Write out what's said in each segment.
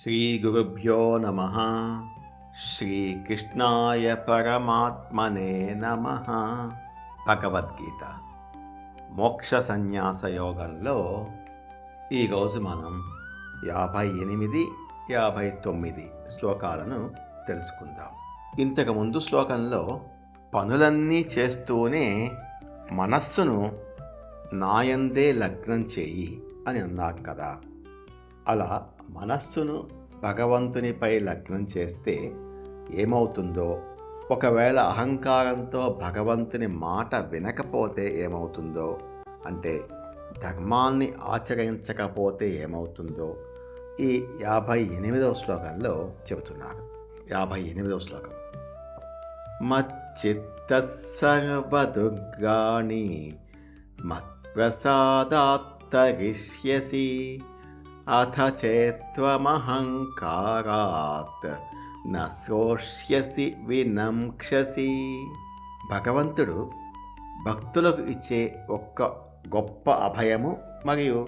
శ్రీగురుభ్యో నమః. శ్రీకృష్ణాయ పరమాత్మనే నమః. భగవద్గీత మోక్ష సన్యాస యోగంలో ఈరోజు మనం 58, 59 శ్లోకాలను తెలుసుకుందాం. ఇంతకుముందు శ్లోకంలో పనులన్నీ చేస్తూనే మనస్సును నాయందే లగ్నం చేయి అని అన్నాం కదా. అలా మనస్సును భగవంతునిపై లగ్నం చేస్తే ఏమవుతుందో, ఒకవేళ అహంకారంతో భగవంతుని మాట వినకపోతే ఏమవుతుందో, అంటే ధర్మాన్ని ఆచరించకపోతే ఏమవుతుందో ఈ 58వ శ్లోకంలో చెబుతున్నారు. 58వ శ్లోకం. మచ్చిత్త సర్వదుర్గాణి మత్ప్రసాదాత్ తరిష్యసి అథ చేత్వమహంకారాత్ న శ్రోష్యసి వినమ్క్షసి. భగవంతుడు భక్తులకు ఇచ్చే ఒక్క గొప్ప అభయము మరియు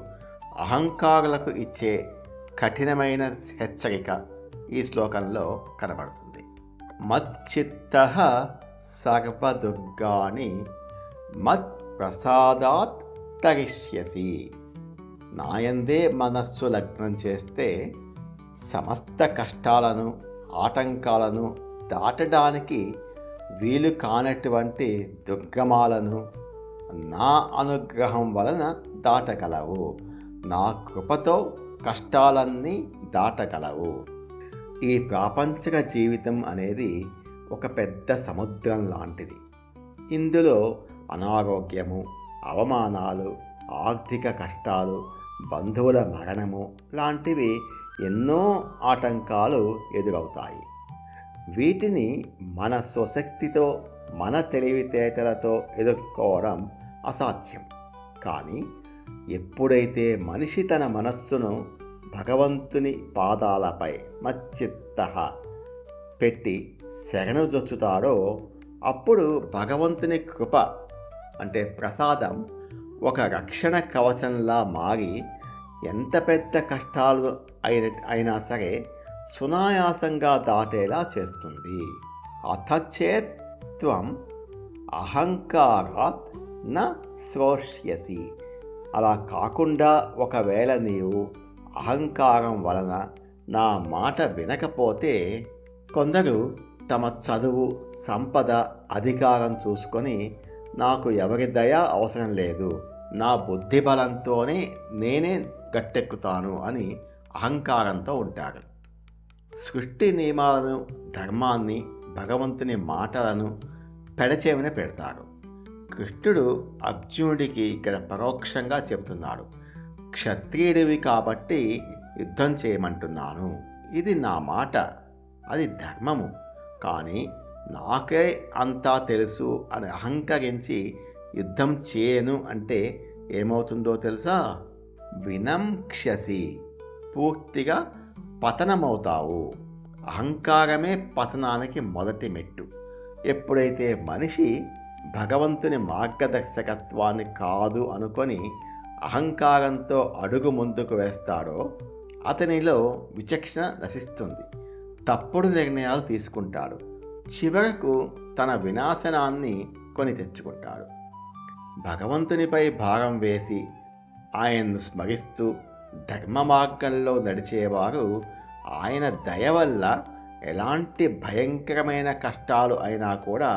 అహంకారులకు ఇచ్చే కఠినమైన హెచ్చరిక ఈ శ్లోకంలో కనబడుతుంది. మచ్చిత్తః సర్వదుర్గాణి మత్ప్రసాదాత్ తరిష్యసి. నాయందే మనస్సు లగ్నం చేస్తే సమస్త కష్టాలను, ఆటంకాలను దాటడానికి వీలు కానటువంటి దుర్గమాలను నా అనుగ్రహం వలన దాటగలవు. నా కృపతో కష్టాలన్నీ దాటగలవు. ఈ ప్రాపంచిక జీవితం అనేది ఒక పెద్ద సముద్రం లాంటిది. ఇందులో అనారోగ్యము, అవమానాలు, ఆర్థిక కష్టాలు, బంధువుల మరణము లాంటివి ఎన్నో ఆటంకాలు ఎదురవుతాయి. వీటిని మన స్వశక్తితో, మన తెలివితేటలతో ఎదుర్కోవడం అసాధ్యం. కానీ ఎప్పుడైతే మనిషి తన మనస్సును భగవంతుని పాదాలపై మచ్చిత్తః పెట్టి శరణుజొచ్చుతాడో అప్పుడు భగవంతుని కృప అంటే ప్రసాదం ఒక రక్షణ కవచంలా మారి ఎంత పెద్ద కష్టాలు అయినా సరే సునాయాసంగా దాటేలా చేస్తుంది. అథచేత్వం అహంకారాత్ న శ్రోష్యసి. అలా కాకుండా ఒకవేళ నీవు అహంకారం వలన నా మాట వినకపోతే, కొందరు తమ చదువు, సంపద, అధికారం చూసుకొని నాకు ఎవరి దయ అవసరం లేదు, నా బుద్ధి బలంతోనే నేనే గట్టెక్కుతాను అని అహంకారంతో ఉంటారు. సృష్టి నియమాలను, ధర్మాన్ని, భగవంతుని మాటలను పెడచెవిన పెడతారు. కృష్ణుడు అర్జునుడికి ఇక్కడ పరోక్షంగా చెబుతున్నాడు, క్షత్రియుడివి కాబట్టి యుద్ధం చేయమంటున్నాను. ఇది నా మాట, అది ధర్మము. కానీ నాకే అంతా తెలుసు అని అహంకరించి యుద్ధం చేయను అంటే ఏమవుతుందో తెలుసా? వినమ్క్షసి. పూర్తిగా పతనమవుతావు. అహంకారమే పతనానికి మొదటి మెట్టు. ఎప్పుడైతే మనిషి భగవంతుని మార్గదర్శకత్వాన్ని కాదు అనుకొని అహంకారంతో అడుగు ముందుకు వేస్తాడో అతనిలో విచక్షణ నశిస్తుంది. తప్పుడు నిర్ణయాలు తీసుకుంటాడు. చివరకు తన వినాశనాన్ని కొని తెచ్చుకుంటాడు. భగవంతునిపై భారం వేసి ఆయన్ను స్మరిస్తూ ధర్మ మార్గంలో నడిచేవారు ఆయన దయ వల్ల ఎలాంటి భయంకరమైన కష్టాలు అయినా కూడా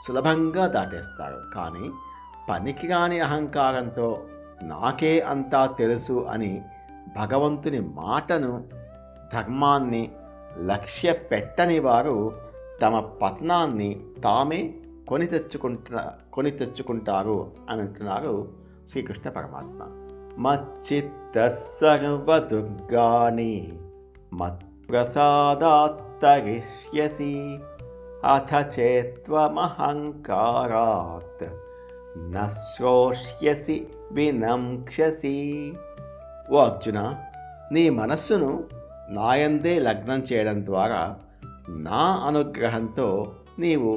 సులభంగా దాటేస్తారు. కానీ పనికిరాని అహంకారంతో నాకే అంతా తెలుసు అని భగవంతుని మాటను, ధర్మాన్ని లక్ష్య పెట్టని వారు తమ పతనాన్ని తామే కొని తెచ్చుకుంటారు అని అంటున్నారు శ్రీకృష్ణ పరమాత్మ. మచ్చిత్త సర్వదుర్గాణి మత్ప్రసాదాత్ తరిష్యసి అథ చేత్వమహంకారాత్ న శ్రోష్యసి వినమ్క్షసి. ఓ అర్జున, నీ మనస్సును నాయందే లగ్నం చేయడం ద్వారా నా అనుగ్రహంతో నీవు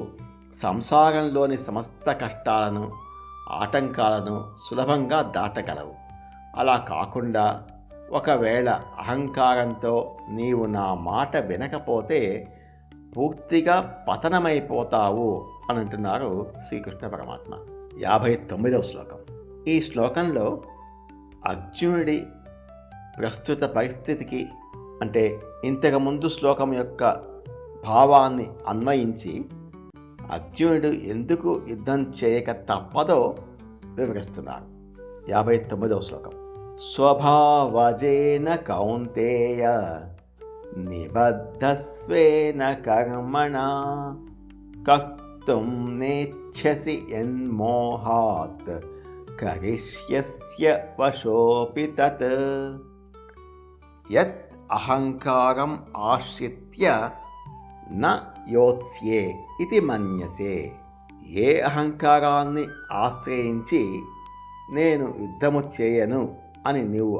సంసారంలోని సమస్త కష్టాలను, ఆటంకాలను సులభంగా దాటగలవు. అలా కాకుండా ఒకవేళ అహంకారంతో నీవు నా మాట వినకపోతే పూర్తిగా పతనమైపోతావు అని అంటున్నారు శ్రీకృష్ణ పరమాత్మ. 59వ శ్లోకం. ఈ శ్లోకంలో అర్జునుడి ప్రస్తుత పరిస్థితికి, అంటే ఇంతకుముందు శ్లోకం యొక్క భావాన్ని అన్వయించి అర్జునుడు ఎందుకు యుద్ధం చేయక తప్పదో వివరిస్తున్నారు. 59వ శ్లోకం. స్వభావజేన కౌంతేయ నిబద్ధస్వేన కర్మణా కర్తుం నేచ్ఛసి యన్మోహాత్ కరిష్యస్య వశోపి తత్. యత్ అహంకారం ఆశ్రిత్య న యోత్స్యే ఇది మన్యసే. ఏ అహంకారాన్ని ఆశ్రయించి నేను యుద్ధము చేయను అని నీవు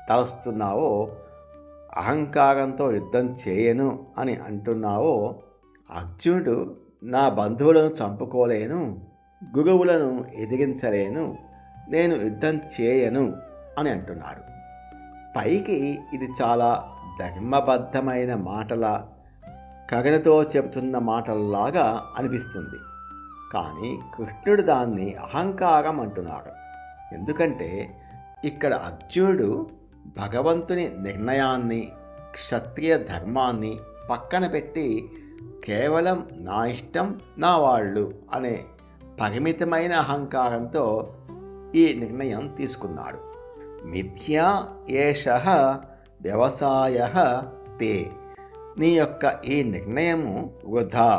తలుస్తున్నావో, అహంకారంతో యుద్ధం చేయను అని అంటున్నావో, అర్జునుడు నా బంధువులను చంపుకోలేను, గురువులను ఎదిరించలేను, నేను యుద్ధం చేయను అని అంటున్నాడు. పైకి ఇది చాలా ధర్మబద్ధమైన మాటల, కగనతో చెబుతున్న మాటల్లాగా అనిపిస్తుంది. కానీ కృష్ణుడు దాన్ని అహంకారం అంటున్నాడు. ఎందుకంటే ఇక్కడ అర్జునుడు భగవంతుని నిర్ణయాన్ని, క్షత్రియ ధర్మాన్ని పక్కన పెట్టి కేవలం నా ఇష్టం, నా వాళ్ళు అనే పరిమితమైన అహంకారంతో ఈ నిర్ణయం తీసుకున్నాడు. మిథ్యా ఏషః వ్యవసాయః తే. నీ యొక్క ఈ నిర్ణయము వృధా,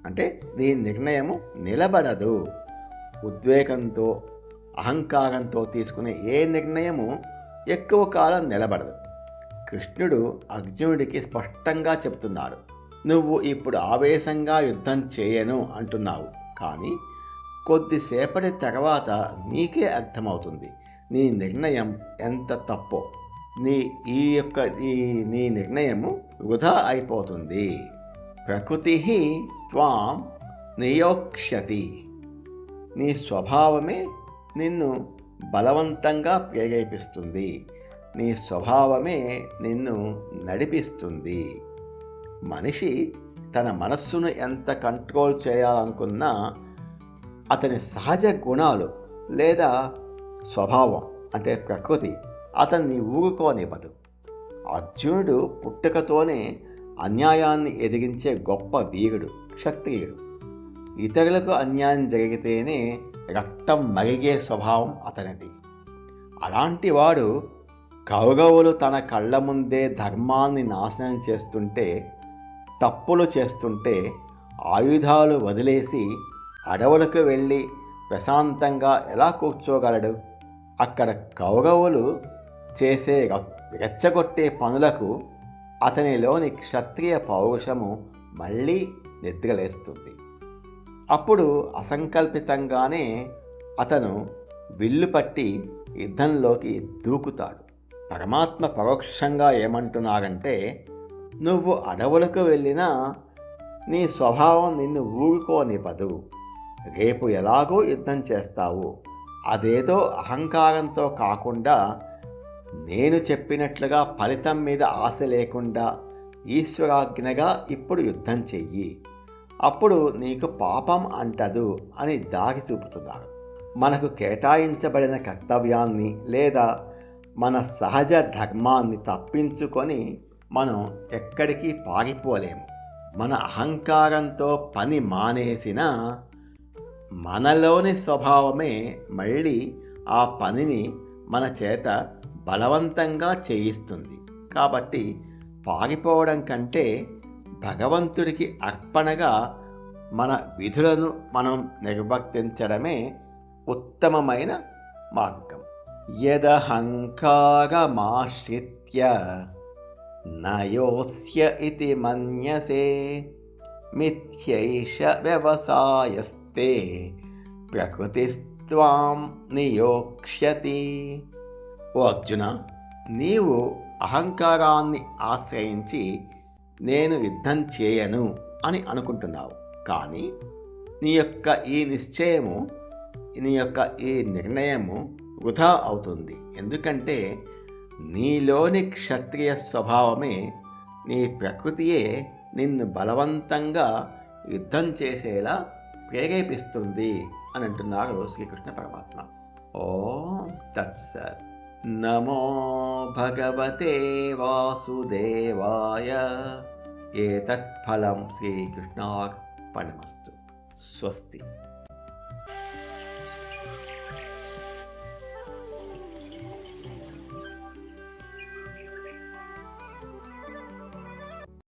అంటే నీ నిర్ణయము నిలబడదు. ఉద్వేగంతో, అహంకారంతో తీసుకునే ఏ నిర్ణయము ఎక్కువ కాలం నిలబడదు. కృష్ణుడు అర్జునుడికి స్పష్టంగా చెప్తున్నాడు, నువ్వు ఇప్పుడు ఆవేశంగా యుద్ధం చేయను అంటున్నావు, కానీ కొద్దిసేపటి తర్వాత నీకే అర్థమవుతుంది నీ నిర్ణయం ఎంత తప్పో. నీ నిర్ణయము వృధా అయిపోతుంది. ప్రకృతి త్వాం నియోక్ష్యతి. నీ స్వభావమే నిన్ను బలవంతంగా ప్రేరేపిస్తుంది, నీ స్వభావమే నిన్ను నడిపిస్తుంది. మనిషి తన మనస్సును ఎంత కంట్రోల్ చేయాలనుకున్నా అతని సహజ గుణాలు లేదా స్వభావం అంటే ప్రకృతి అతన్ని ఊరుకోనివ్వదు. అర్జునుడు పుట్టుకతోనే అన్యాయాన్ని ఎదిరించే గొప్ప వీరుడు, క్షత్రియుడు. ఇతరులకు అన్యాయం జరిగితేనే రక్తం మరిగే స్వభావం అతనిది. అలాంటి వాడు కౌరవులు తన కళ్ళ ముందే ధర్మాన్ని నాశనం చేస్తుంటే, తప్పులు చేస్తుంటే ఆయుధాలు వదిలేసి అడవులకు వెళ్ళి ప్రశాంతంగా ఎలా కూర్చోగలడు? అక్కడ కౌరవులు చేసే రెచ్చగొట్టే పనులకు అతనిలోని క్షత్రియ పౌరుషము మళ్ళీ నిద్రలేస్తుంది. అప్పుడు అసంకల్పితంగానే అతను విల్లు పట్టి యుద్ధంలోకి దూకుతాడు. పరమాత్మ పరోక్షంగా ఏమంటున్నారంటే, నువ్వు అడవులకు వెళ్ళినా నీ స్వభావం నిన్ను ఊరుకోనివ్వదు. రేపు ఎలాగో యుద్ధం చేస్తావు, అదేదో అహంకారంతో కాకుండా నేను చెప్పినట్లుగా ఫలితం మీద ఆశ లేకుండా ఈశ్వరాజ్ఞగా ఇప్పుడు యుద్ధం చెయ్యి, అప్పుడు నీకు పాపం అంటదు అని దారి చూపుతున్నారు. మనకు కేటాయించబడిన కర్తవ్యాన్ని లేదా మన సహజ ధర్మాన్ని తప్పించుకొని మనం ఎక్కడికి పారిపోలేము. మన అహంకారంతో పని మానేసిన మనలోని స్వభావమే మళ్ళీ ఆ పనిని మన చేత బలవంతంగా చేయిస్తుంది. కాబట్టి పారిపోవడం కంటే భగవంతుడికి అర్పణగా మన విధులను మనం నిర్వర్తించడమే ఉత్తమమైన మార్గం. యదహంకారమాశ్రిత్య నయోస్య ఇతి మన్యసే మిథ్యైష వ్యవసాయస్తే ప్రకృతిస్త్వాం నియోక్ష్యతి. ఓ అర్జున, నీవు అహంకారాన్ని ఆశ్రయించి నేను యుద్ధం చేయను అని అనుకుంటున్నావు. కానీ నీ యొక్క ఈ నిశ్చయము, నీ యొక్క ఈ నిర్ణయము వృధా అవుతుంది. ఎందుకంటే నీలోని క్షత్రియ స్వభావమే, నీ ప్రకృతియే నిన్ను బలవంతంగా యుద్ధం చేసేలా ప్రేరేపిస్తుంది అని అంటున్నారు శ్రీకృష్ణ పరమాత్మ. ఓం తత్సత్. నమో భగవతే వాసుదేవాయ. ఏతత్ ఫలం శ్రీకృష్ణార్పణమస్తు. స్వస్తి.